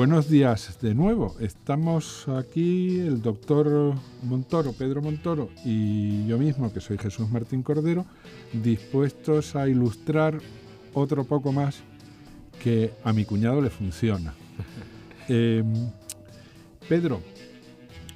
Buenos días de nuevo. Estamos aquí el doctor Montoro, Pedro Montoro, y yo mismo, que soy Jesús Martín Cordero, dispuestos a ilustrar otro poco más que a mi cuñado le funciona. Pedro,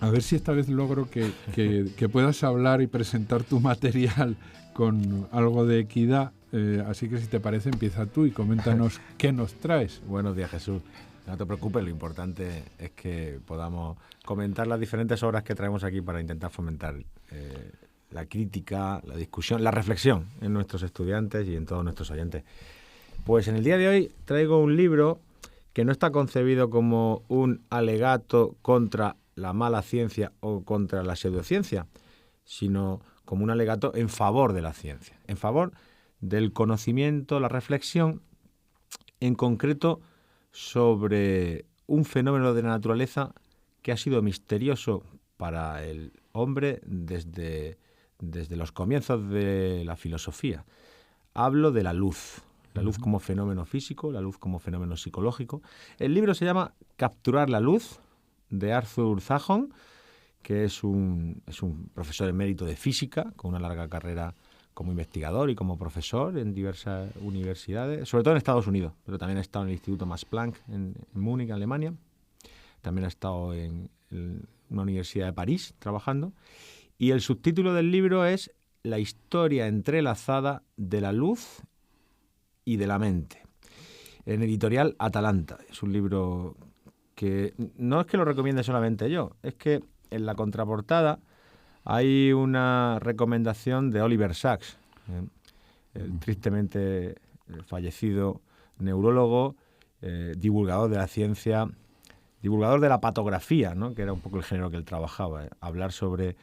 a ver si esta vez logro que puedas hablar y presentar tu material con algo de equidad. Así que si te parece, empieza tú y coméntanos qué nos traes. Buenos días, Jesús. No te preocupes, lo importante es que podamos comentar las diferentes obras que traemos aquí para intentar fomentar la crítica, la discusión, la reflexión en nuestros estudiantes y en todos nuestros oyentes. Pues en el día de hoy traigo un libro que no está concebido como un alegato contra la mala ciencia o contra la pseudociencia, sino como un alegato en favor de la ciencia, en favor del conocimiento, la reflexión, en concreto sobre un fenómeno de la naturaleza que ha sido misterioso para el hombre desde los comienzos de la filosofía. Hablo de la luz como fenómeno físico, la luz como fenómeno psicológico. El libro se llama Capturar la luz, de Arthur Zajon, que es un profesor emérito de física, con una larga carrera como investigador y como profesor en diversas universidades, sobre todo en Estados Unidos, pero también ha estado en el Instituto Max Planck en Múnich, Alemania. También ha estado en una universidad de París trabajando. Y el subtítulo del libro es La historia entrelazada de la luz y de la mente, en editorial Atalanta. Es un libro que no es que lo recomiende solamente yo, es que en la contraportada hay una recomendación de Oliver Sacks, el tristemente fallecido neurólogo, divulgador de la ciencia, divulgador de la patografía, ¿no?, que era un poco el género que él trabajaba, hablar sobre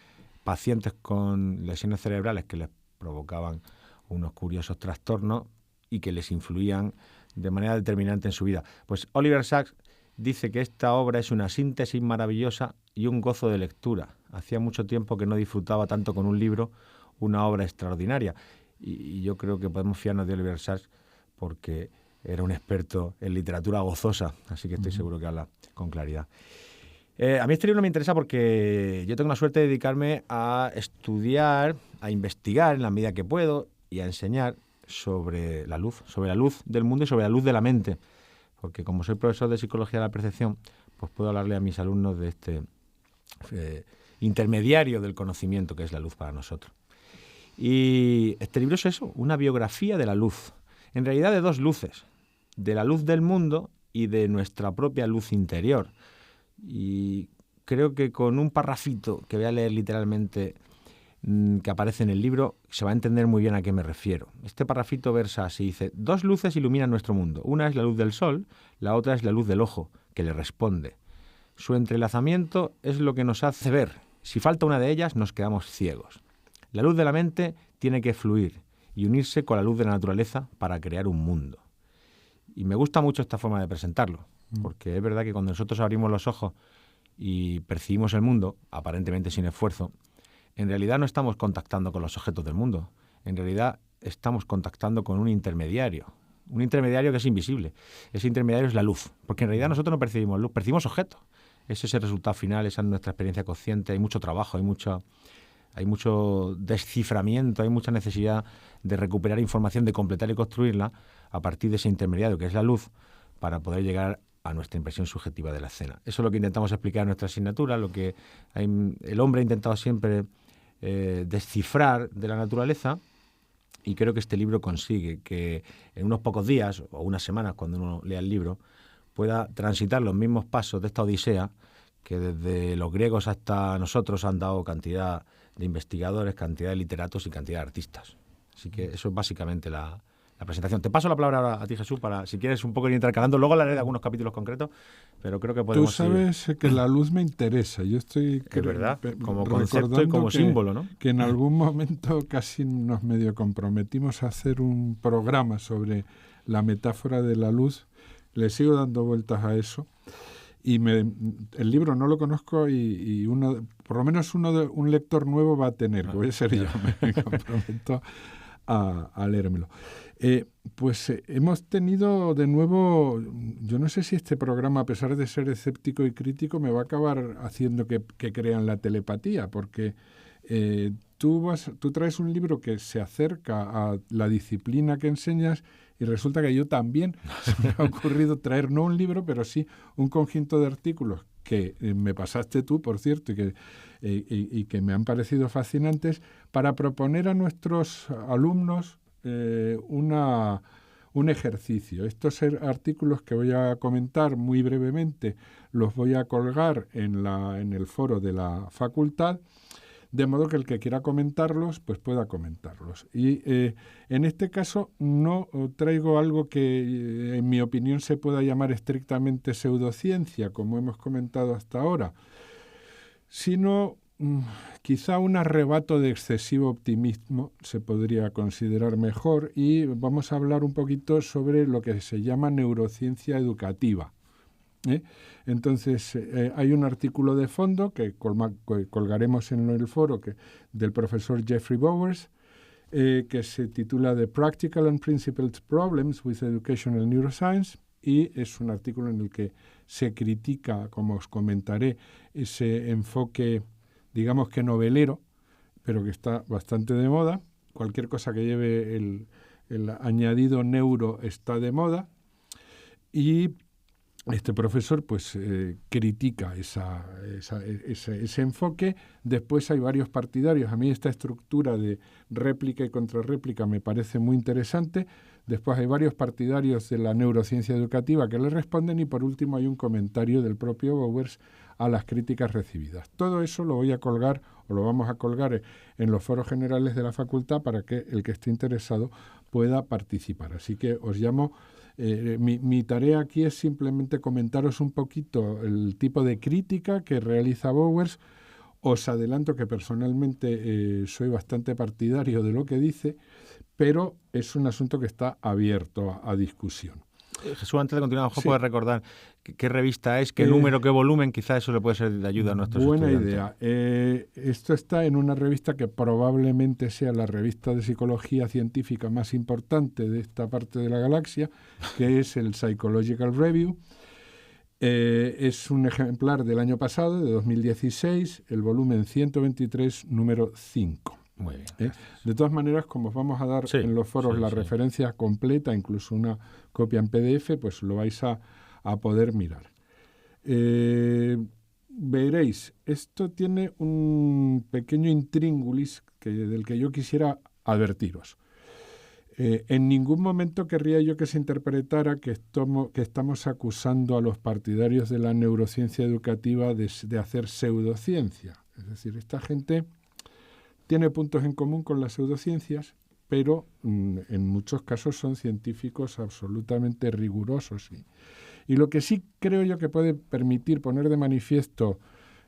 pacientes con lesiones cerebrales que les provocaban unos curiosos trastornos y que les influían de manera determinante en su vida. Pues Oliver Sacks dice que esta obra es una síntesis maravillosa y un gozo de lectura. Hacía mucho tiempo que no disfrutaba tanto con un libro, una obra extraordinaria. Y yo creo que podemos fiarnos de Oliver Sacks porque era un experto en literatura gozosa, así que estoy seguro que habla con claridad. A mí este libro me interesa porque yo tengo la suerte de dedicarme a estudiar, a investigar en la medida que puedo y a enseñar sobre la luz del mundo y sobre la luz de la mente. Porque como soy profesor de Psicología de la Percepción, pues puedo hablarle a mis alumnos de este intermediario del conocimiento que es la luz para nosotros. Y este libro es eso, una biografía de la luz. En realidad de dos luces, de la luz del mundo y de nuestra propia luz interior. Y creo que con un parrafito que voy a leer literalmente que aparece en el libro, se va a entender muy bien a qué me refiero. Este parrafito versa así, dice: dos luces iluminan nuestro mundo. Una es la luz del sol, la otra es la luz del ojo, que le responde. Su entrelazamiento es lo que nos hace ver. Si falta una de ellas, nos quedamos ciegos. La luz de la mente tiene que fluir y unirse con la luz de la naturaleza para crear un mundo. Y me gusta mucho esta forma de presentarlo, porque es verdad que cuando nosotros abrimos los ojos y percibimos el mundo, aparentemente sin esfuerzo, en realidad no estamos contactando con los objetos del mundo. En realidad estamos contactando con un intermediario que es invisible. Ese intermediario es la luz, porque en realidad nosotros no percibimos luz, percibimos objetos. Ese es el resultado final, esa es nuestra experiencia consciente. Hay mucho trabajo, hay mucho desciframiento, hay mucha necesidad de recuperar información, de completar y construirla a partir de ese intermediario que es la luz, para poder llegar a nuestra impresión subjetiva de la escena. Eso es lo que intentamos explicar en nuestra asignatura, lo que el hombre ha intentado siempre descifrar de la naturaleza, y creo que este libro consigue que en unos pocos días o unas semanas, cuando uno lea el libro, pueda transitar los mismos pasos de esta odisea que desde los griegos hasta nosotros han dado cantidad de investigadores, cantidad de literatos y cantidad de artistas. Así que eso es básicamente la presentación. Te paso la palabra ahora a ti, Jesús, para, si quieres, un poco ir intercalando. Luego hablaré de algunos capítulos concretos, pero creo que podemos... Tú sabes que la luz me interesa. Yo estoy... Es verdad, como concepto y como símbolo, ¿no? Que en algún momento casi nos medio comprometimos a hacer un programa sobre la metáfora de la luz. Le sigo dando vueltas a eso. Y el libro no lo conozco y por lo menos un lector nuevo va a tener. Voy a ser yo, me comprometo a leérmelo. Hemos tenido de nuevo, yo no sé si este programa, a pesar de ser escéptico y crítico, me va a acabar haciendo que crean la telepatía, porque tú traes un libro que se acerca a la disciplina que enseñas y resulta que yo también se me ha ocurrido traer no un libro, pero sí un conjunto de artículos que me pasaste tú, por cierto, y que me han parecido fascinantes, para proponer a nuestros alumnos un ejercicio. Estos artículos que voy a comentar muy brevemente los voy a colgar en el foro de la facultad, de modo que el que quiera comentarlos, pues pueda comentarlos. Y en este caso no traigo algo que en mi opinión se pueda llamar estrictamente pseudociencia, como hemos comentado hasta ahora, sino quizá un arrebato de excesivo optimismo se podría considerar mejor, y vamos a hablar un poquito sobre lo que se llama neurociencia educativa. Entonces, hay un artículo de fondo que colgaremos en el foro del profesor Jeffrey Bowers, que se titula The Practical and Principled Problems with Educational Neuroscience, y es un artículo en el que se critica, como os comentaré, ese enfoque, digamos que novelero, pero que está bastante de moda. Cualquier cosa que lleve el añadido neuro está de moda, y este profesor pues critica ese enfoque. Después hay varios partidarios. A mí esta estructura de réplica y contrarréplica me parece muy interesante. Después hay varios partidarios de la neurociencia educativa que le responden, y por último hay un comentario del propio Bowers a las críticas recibidas. Todo eso lo voy a colgar, o lo vamos a colgar en los foros generales de la facultad, para que el que esté interesado pueda participar. Así que os llamo. Mi tarea aquí es simplemente comentaros un poquito el tipo de crítica que realiza Bowers. Os adelanto que personalmente soy bastante partidario de lo que dice, pero es un asunto que está abierto a discusión. Jesús, antes de continuar, ¿puedes recordar qué revista es, qué número, qué volumen? Quizá eso le puede ser de ayuda a nuestros estudiantes. Buena idea. Esto está en una revista que probablemente sea la revista de psicología científica más importante de esta parte de la galaxia, que es el Psychological Review. Es un ejemplar del año pasado, de 2016, el volumen 123, número 5. Muy bien. De todas maneras, como os vamos a dar en los foros la referencia completa, incluso una copia en PDF, pues lo vais a poder mirar. Veréis, esto tiene un pequeño intríngulis del que yo quisiera advertiros. En ningún momento querría yo que se interpretara que estamos acusando a los partidarios de la neurociencia educativa de hacer pseudociencia. Es decir, esta gente tiene puntos en común con las pseudociencias, pero en muchos casos son científicos absolutamente rigurosos. Y lo que sí creo yo que puede permitir poner de manifiesto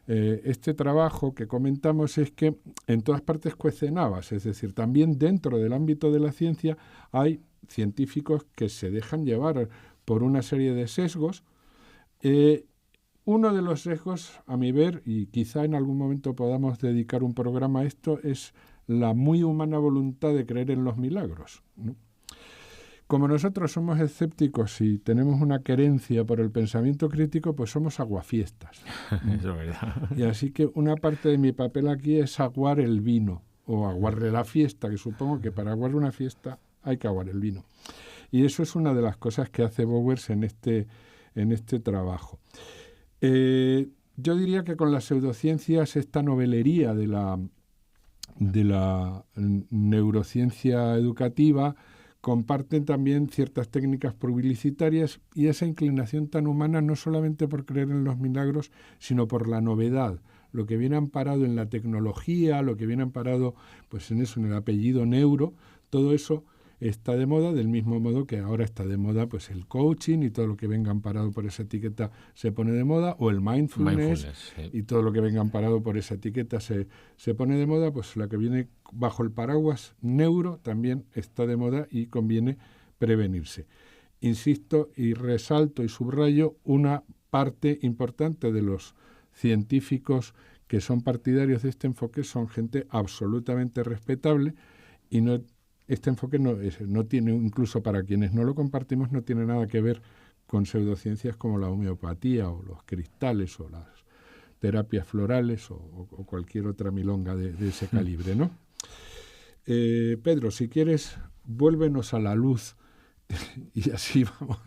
este trabajo que comentamos es que en todas partes cuecen habas, es decir, también dentro del ámbito de la ciencia hay científicos que se dejan llevar por una serie de sesgos. Uno de los sesgos, a mi ver, y quizá en algún momento podamos dedicar un programa a esto, es la muy humana voluntad de creer en los milagros, ¿no? Como nosotros somos escépticos y tenemos una querencia por el pensamiento crítico, pues somos aguafiestas. Eso es verdad. Y así que una parte de mi papel aquí es aguar el vino, o aguarle la fiesta, que supongo que para aguar una fiesta hay que aguar el vino. Y eso es una de las cosas que hace Bowers en este trabajo. Yo diría que con las pseudociencias, esta novelería de la neurociencia educativa, comparten también ciertas técnicas publicitarias y esa inclinación tan humana, no solamente por creer en los milagros, sino por la novedad, lo que viene amparado en la tecnología, lo que viene amparado pues en eso, en el apellido neuro. Todo eso está de moda, del mismo modo que ahora está de moda pues el coaching, y todo lo que venga amparado por esa etiqueta se pone de moda, o el mindfulness sí. Y todo lo que venga amparado por esa etiqueta se pone de moda. Pues la que viene bajo el paraguas neuro también está de moda y conviene prevenirse. Insisto y resalto y subrayo, una parte importante de los científicos que son partidarios de este enfoque son gente absolutamente respetable, y no este enfoque no tiene, incluso para quienes no lo compartimos, no tiene nada que ver con pseudociencias como la homeopatía o los cristales o las terapias florales o cualquier otra milonga de ese calibre, ¿no? Pedro, si quieres, vuélvenos a la luz y así vamos.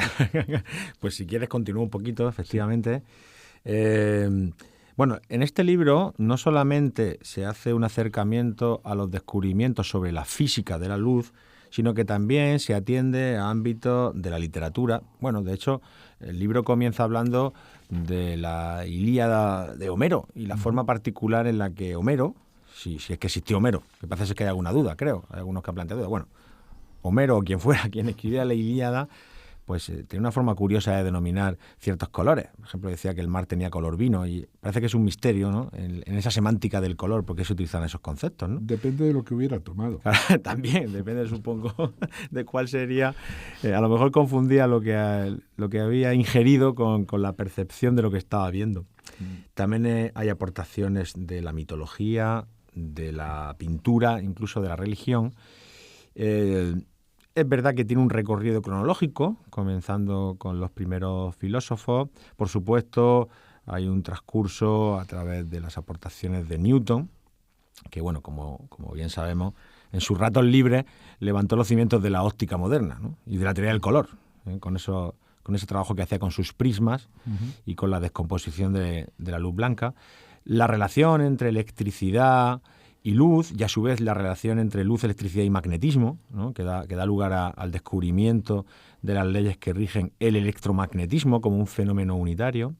Pues si quieres continúo un poquito, efectivamente. Bueno, en este libro no solamente se hace un acercamiento a los descubrimientos sobre la física de la luz, sino que también se atiende a ámbitos de la literatura. Bueno, de hecho, el libro comienza hablando de la Ilíada de Homero y la forma particular en la que Homero, si es que existió Homero, que parece que hay alguna duda, creo, hay algunos que han planteado duda. Bueno, Homero o quien fuera quien escribía la Ilíada, pues tiene una forma curiosa de denominar ciertos colores. Por ejemplo, decía que el mar tenía color vino y parece que es un misterio, ¿no? En esa semántica del color, porque se utilizan esos conceptos, ¿no? Depende de lo que hubiera tomado. También, depende, supongo, de cuál sería. A lo mejor confundía lo que había ingerido con la percepción de lo que estaba viendo. También hay aportaciones de la mitología, de la pintura, incluso de la religión. Es verdad que tiene un recorrido cronológico, comenzando con los primeros filósofos. Por supuesto, hay un transcurso a través de las aportaciones de Newton, que, bueno, como bien sabemos, en sus ratos libres levantó los cimientos de la óptica moderna, ¿no? Y de la teoría del color, con ese trabajo que hacía con sus prismas y con la descomposición de la luz blanca. La relación entre electricidad y luz, y a su vez la relación entre luz, electricidad y magnetismo, ¿no? que da lugar al descubrimiento de las leyes que rigen el electromagnetismo como un fenómeno unitario.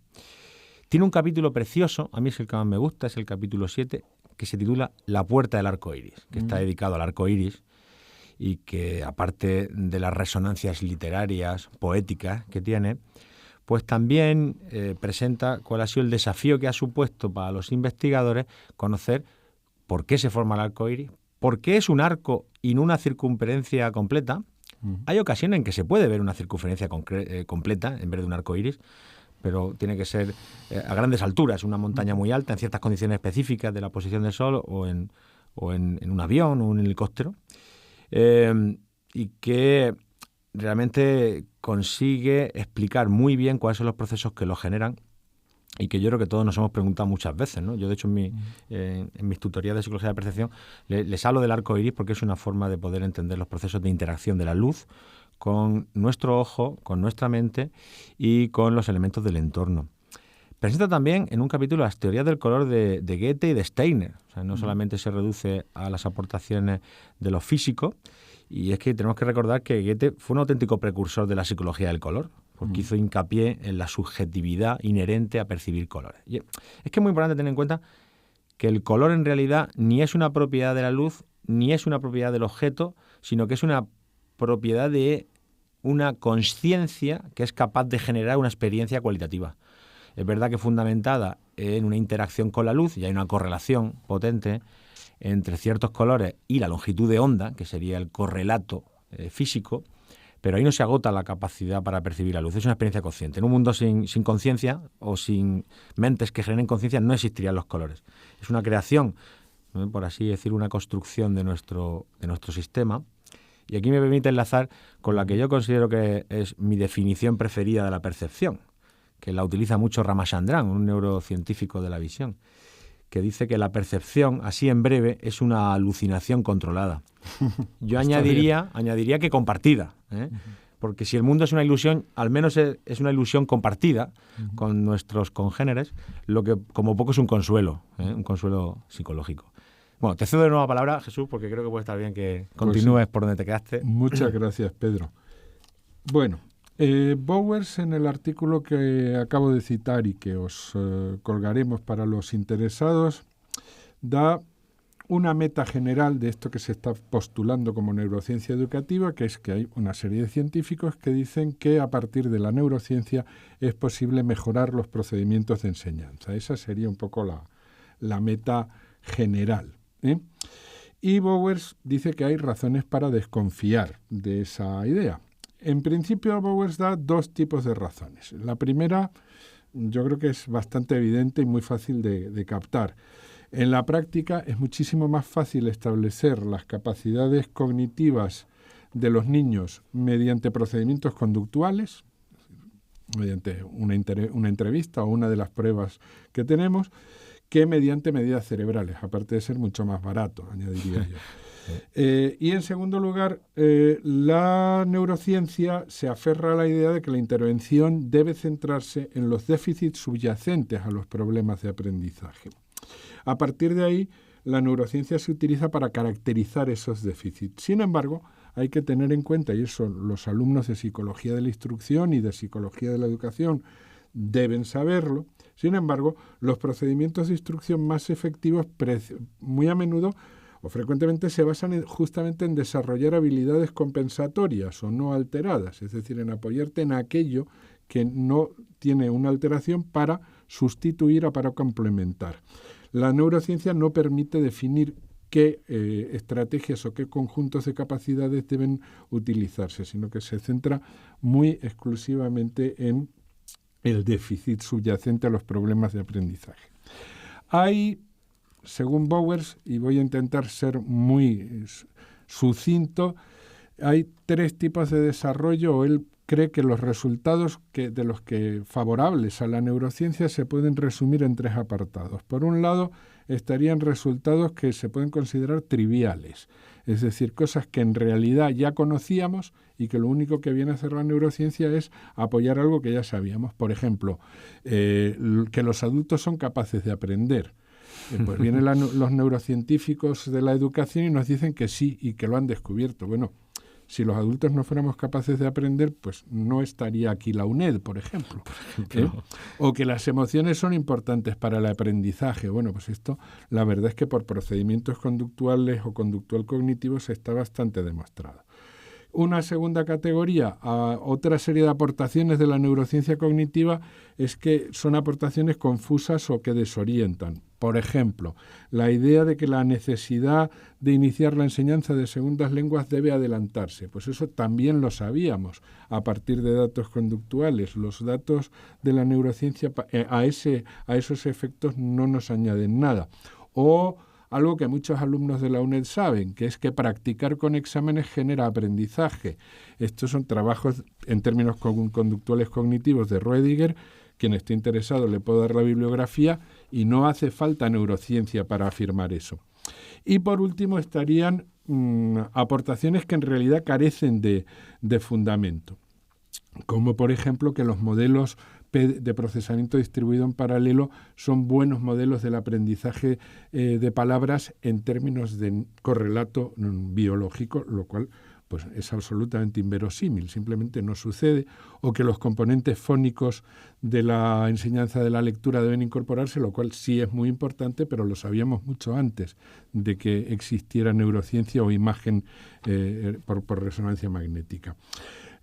Tiene un capítulo precioso, a mí es el que más me gusta, es el capítulo 7, que se titula La puerta del arco iris, que está dedicado al arco iris y que, aparte de las resonancias literarias, poéticas que tiene, pues también presenta cuál ha sido el desafío que ha supuesto para los investigadores conocer por qué se forma el arco iris, por qué es un arco y no una circunferencia completa. Hay ocasiones en que se puede ver una circunferencia completa en vez de un arco iris, pero tiene que ser a grandes alturas, una montaña muy alta, en ciertas condiciones específicas de la posición del Sol o en un avión o un helicóptero, y que realmente consigue explicar muy bien cuáles son los procesos que lo generan y que yo creo que todos nos hemos preguntado muchas veces, ¿no? Yo, de hecho, en mis tutorías de psicología de percepción les hablo del arco iris porque es una forma de poder entender los procesos de interacción de la luz con nuestro ojo, con nuestra mente y con los elementos del entorno. Presenta también en un capítulo las teorías del color de Goethe y de Steiner. O sea, no solamente se reduce a las aportaciones de los físicos, y es que tenemos que recordar que Goethe fue un auténtico precursor de la psicología del color, porque hizo hincapié en la subjetividad inherente a percibir colores. Y es que es muy importante tener en cuenta que el color en realidad ni es una propiedad de la luz, ni es una propiedad del objeto, sino que es una propiedad de una consciencia que es capaz de generar una experiencia cualitativa. Es verdad que fundamentada en una interacción con la luz, y hay una correlación potente entre ciertos colores y la longitud de onda, que sería el correlato físico, pero ahí no se agota la capacidad para percibir la luz. Es una experiencia consciente. En un mundo sin conciencia o sin mentes que generen conciencia no existirían los colores. Es una creación, ¿no? Por así decir, una construcción de nuestro sistema. Y aquí me permite enlazar con la que yo considero que es mi definición preferida de la percepción, que la utiliza mucho Ramachandran, un neurocientífico de la visión, que dice que la percepción, así en breve, es una alucinación controlada. Yo añadiría que compartida, porque si el mundo es una ilusión, al menos es una ilusión compartida con nuestros congéneres, lo que como poco es un consuelo psicológico. Bueno, te cedo de nuevo la palabra, Jesús, porque creo que puede estar bien que continúes por donde te quedaste. Muchas gracias, Pedro. Bueno, Bowers, en el artículo que acabo de citar y que os colgaremos para los interesados, da una meta general de esto que se está postulando como neurociencia educativa, que es que hay una serie de científicos que dicen que a partir de la neurociencia es posible mejorar los procedimientos de enseñanza. Esa sería un poco la meta general, ¿eh? Y Bowers dice que hay razones para desconfiar de esa idea. En principio, Bowers da dos tipos de razones. La primera, yo creo que es bastante evidente y muy fácil de captar. En la práctica es muchísimo más fácil establecer las capacidades cognitivas de los niños mediante procedimientos conductuales, mediante una entrevista o una de las pruebas que tenemos, que mediante medidas cerebrales, aparte de ser mucho más barato, añadiría yo. Y en segundo lugar, la neurociencia se aferra a la idea de que la intervención debe centrarse en los déficits subyacentes a los problemas de aprendizaje. A partir de ahí, la neurociencia se utiliza para caracterizar esos déficits. Sin embargo, hay que tener en cuenta, y eso los alumnos de Psicología de la Instrucción y de Psicología de la Educación deben saberlo, sin embargo, los procedimientos de instrucción más efectivos muy a menudo o frecuentemente se basan justamente en desarrollar habilidades compensatorias o no alteradas, es decir, en apoyarte en aquello que no tiene una alteración para sustituir o para complementar. La neurociencia no permite definir qué estrategias o qué conjuntos de capacidades deben utilizarse, sino que se centra muy exclusivamente en el déficit subyacente a los problemas de aprendizaje. Hay, según Bowers, y voy a intentar ser muy sucinto, hay 3 tipos de desarrollo, o él cree que los resultados de los que favorables a la neurociencia se pueden resumir en 3 apartados. Por un lado, estarían resultados que se pueden considerar triviales, es decir, cosas que en realidad ya conocíamos y que lo único que viene a hacer la neurociencia es apoyar algo que ya sabíamos. Por ejemplo, que los adultos son capaces de aprender. Pues vienen los neurocientíficos de la educación y nos dicen que sí y que lo han descubierto. Bueno, si los adultos no fuéramos capaces de aprender, pues no estaría aquí la UNED, por ejemplo. O que las emociones son importantes para el aprendizaje. Bueno, pues esto, la verdad es que por procedimientos conductuales o conductual cognitivos está bastante demostrado. Una segunda categoría, otra serie de aportaciones de la neurociencia cognitiva, es que son aportaciones confusas o que desorientan. Por ejemplo, la idea de que la necesidad de iniciar la enseñanza de segundas lenguas debe adelantarse. Pues eso también lo sabíamos a partir de datos conductuales. Los datos de la neurociencia a esos efectos no nos añaden nada. O algo que muchos alumnos de la UNED saben, que es que practicar con exámenes genera aprendizaje. Estos son trabajos en términos conductuales cognitivos de Roediger. Quien esté interesado le puedo dar la bibliografía y no hace falta neurociencia para afirmar eso. Y por último estarían aportaciones que en realidad carecen de fundamento, como por ejemplo que los modelos de procesamiento distribuido en paralelo son buenos modelos del aprendizaje de palabras en términos de correlato biológico, lo cual pues es absolutamente inverosímil, simplemente no sucede, o que los componentes fónicos de la enseñanza de la lectura deben incorporarse, lo cual sí es muy importante, pero lo sabíamos mucho antes de que existiera neurociencia o imagen por resonancia magnética.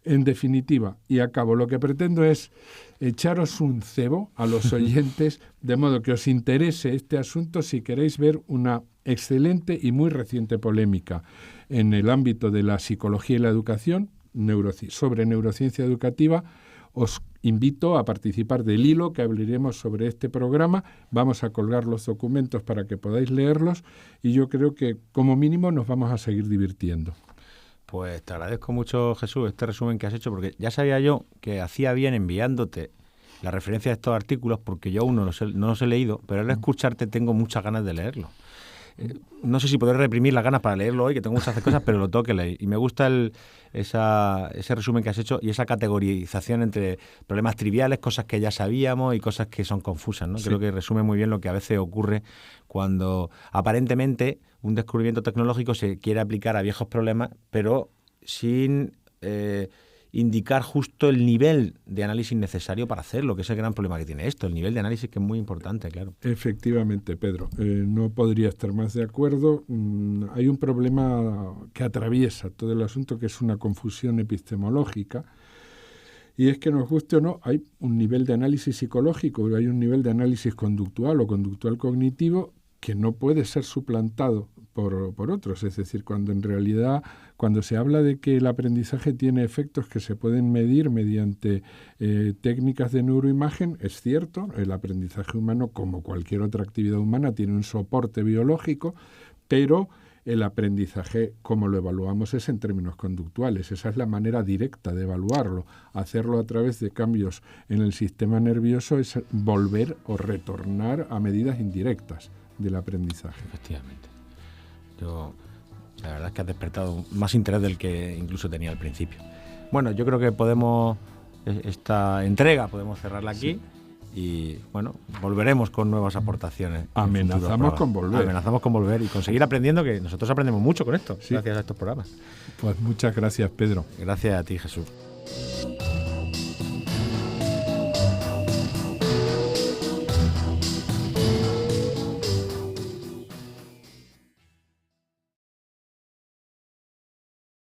En definitiva, y acabo, lo que pretendo es echaros un cebo a los oyentes, de modo que os interese este asunto si queréis ver una excelente y muy reciente polémica en el ámbito de la psicología y la educación sobre neurociencia educativa. Os invito a participar del hilo que abriremos sobre este programa. Vamos a colgar los documentos para que podáis leerlos y yo creo que como mínimo nos vamos a seguir divirtiendo. Pues te agradezco mucho, Jesús, este resumen que has hecho, porque ya sabía yo que hacía bien enviándote la referencia a estos artículos, porque yo aún no los he leído, pero al escucharte tengo muchas ganas de leerlo. No sé si podré reprimir las ganas para leerlo hoy, que tengo muchas cosas, pero lo tengo que leer. Y me gusta ese resumen que has hecho y esa categorización entre problemas triviales, cosas que ya sabíamos y cosas que son confusas, ¿no? Sí. Creo que resume muy bien lo que a veces ocurre cuando aparentemente un descubrimiento tecnológico se quiere aplicar a viejos problemas, pero sin indicar justo el nivel de análisis necesario para hacerlo, que es el gran problema que tiene esto, el nivel de análisis que es muy importante, claro. Efectivamente, Pedro, no podría estar más de acuerdo. Hay un problema que atraviesa todo el asunto, que es una confusión epistemológica, y es que nos guste o no, hay un nivel de análisis psicológico, hay un nivel de análisis conductual o conductual cognitivo que no puede ser suplantado por otros. Es decir, cuando en realidad, cuando se habla de que el aprendizaje tiene efectos que se pueden medir mediante técnicas de neuroimagen, es cierto, el aprendizaje humano, como cualquier otra actividad humana, tiene un soporte biológico, pero el aprendizaje, como lo evaluamos, es en términos conductuales. Esa es la manera directa de evaluarlo. Hacerlo a través de cambios en el sistema nervioso es volver o retornar a medidas indirectas del aprendizaje. Efectivamente. La verdad es que has despertado más interés del que incluso tenía al principio. Bueno, yo creo que esta entrega podemos cerrarla aquí. Sí. Y bueno, volveremos con nuevas aportaciones. Amenazamos con volver y conseguir aprendiendo, que nosotros aprendemos mucho con esto, sí, gracias a estos programas. Pues muchas gracias, Pedro. Gracias a ti, Jesús.